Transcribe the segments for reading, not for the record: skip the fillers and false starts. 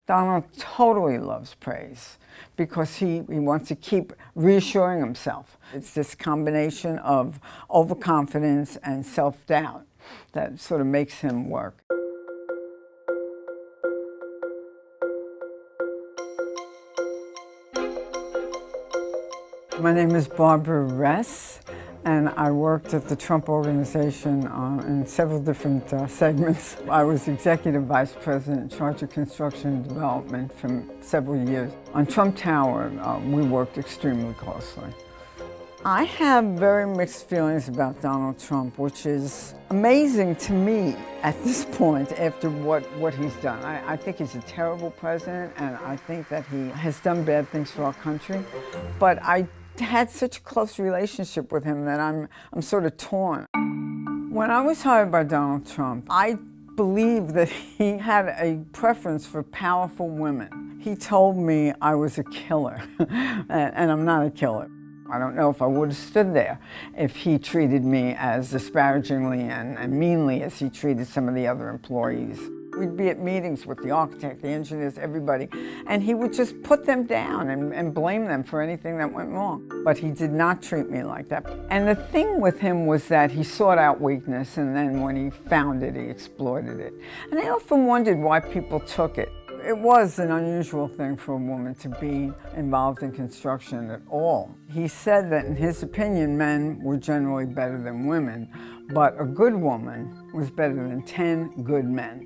Donald totally loves praise because he wants to keep reassuring himself. It's this combination of overconfidence and self-doubt that sort of makes him work. My name is Barbara Ress, and I worked at the Trump Organization in several different segments. I was Executive Vice President in charge of construction and development for several years. On Trump Tower, we worked extremely closely. I have very mixed feelings about Donald Trump, which is amazing to me at this point after what he's done. I think he's a terrible president, and I think that he has done bad things for our country, but I had such a close relationship with him that I'm sort of torn. When I was hired by Donald Trump, I believe that he had a preference for powerful women. He told me I was a killer, and I'm not a killer. I don't know if I would have stood there if he treated me as disparagingly and meanly as he treated some of the other employees. We'd be at meetings with the architect, the engineers, everybody, and he would just put them down and blame them for anything that went wrong. But he did not treat me like that. And the thing with him was that he sought out weakness, and then when he found it, he exploited it. And I often wondered why people took it. It was an unusual thing for a woman to be involved in construction at all. He said that in his opinion, men were generally better than women, but a good woman was better than 10 good men.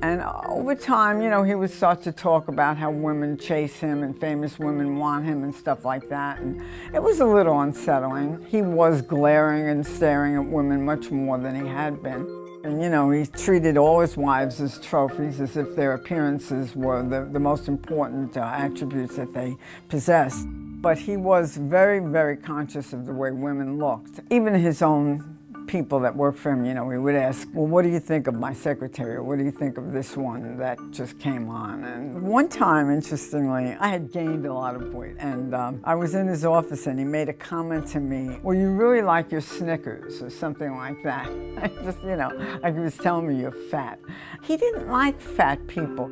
And over time, you know, he would start to talk about how women chase him and famous women want him and stuff like that. And it was a little unsettling. He was glaring and staring at women much more than he had been. And, you know, he treated all his wives as trophies, as if their appearances were the most important attributes that they possessed. But he was very, very conscious of the way women looked. Even his own people that worked for him, you know, he would ask, well, what do you think of my secretary? Or what do you think of this one that just came on? And one time, interestingly, I had gained a lot of weight, and I was in his office and he made a comment to me, well, you really like your Snickers, or something like that. I just, you know, like he was telling me you're fat. He didn't like fat people.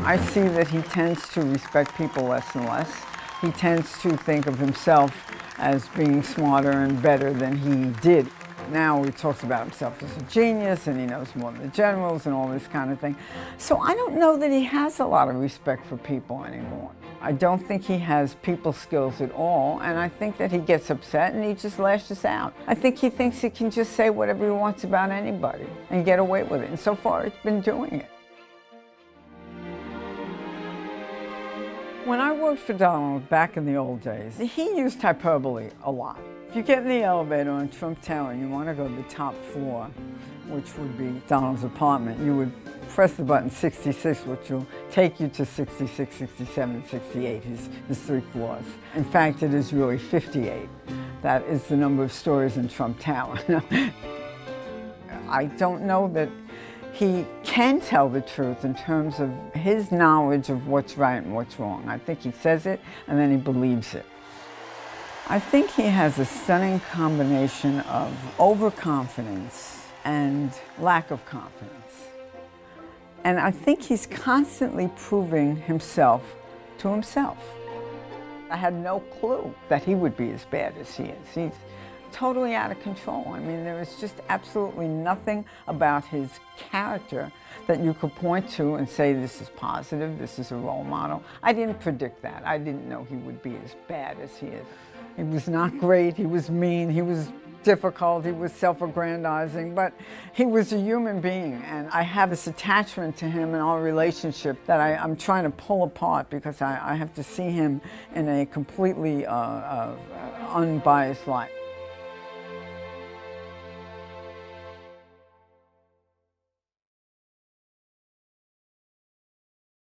I see that he tends to respect people less and less. He tends to think of himself as being smarter and better than he did. Now he talks about himself as a genius, and he knows more than the generals and all this kind of thing. So I don't know that he has a lot of respect for people anymore. I don't think he has people skills at all, and I think that he gets upset and he just lashes out. I think he thinks he can just say whatever he wants about anybody and get away with it, and so far it's been doing it. When I worked for Donald back in the old days, he used hyperbole a lot. If you get in the elevator on Trump Tower and you want to go to the top floor, which would be Donald's apartment, you would press the button 66, which will take you to 66, 67, 68, his 3 floors. In fact, it is really 58. That is the number of stories in Trump Tower. I don't know that he can tell the truth in terms of his knowledge of what's right and what's wrong. I think he says it and then he believes it. I think he has a stunning combination of overconfidence and lack of confidence. And I think he's constantly proving himself to himself. I had no clue that he would be as bad as he is. He's totally out of control. I mean, there is just absolutely nothing about his character that you could point to and say, this is positive, this is a role model. I didn't predict that. I didn't know he would be as bad as he is. He was not great, he was mean, he was difficult, he was self-aggrandizing, but he was a human being, and I have this attachment to him and our relationship that I'm trying to pull apart because I have to see him in a completely unbiased light.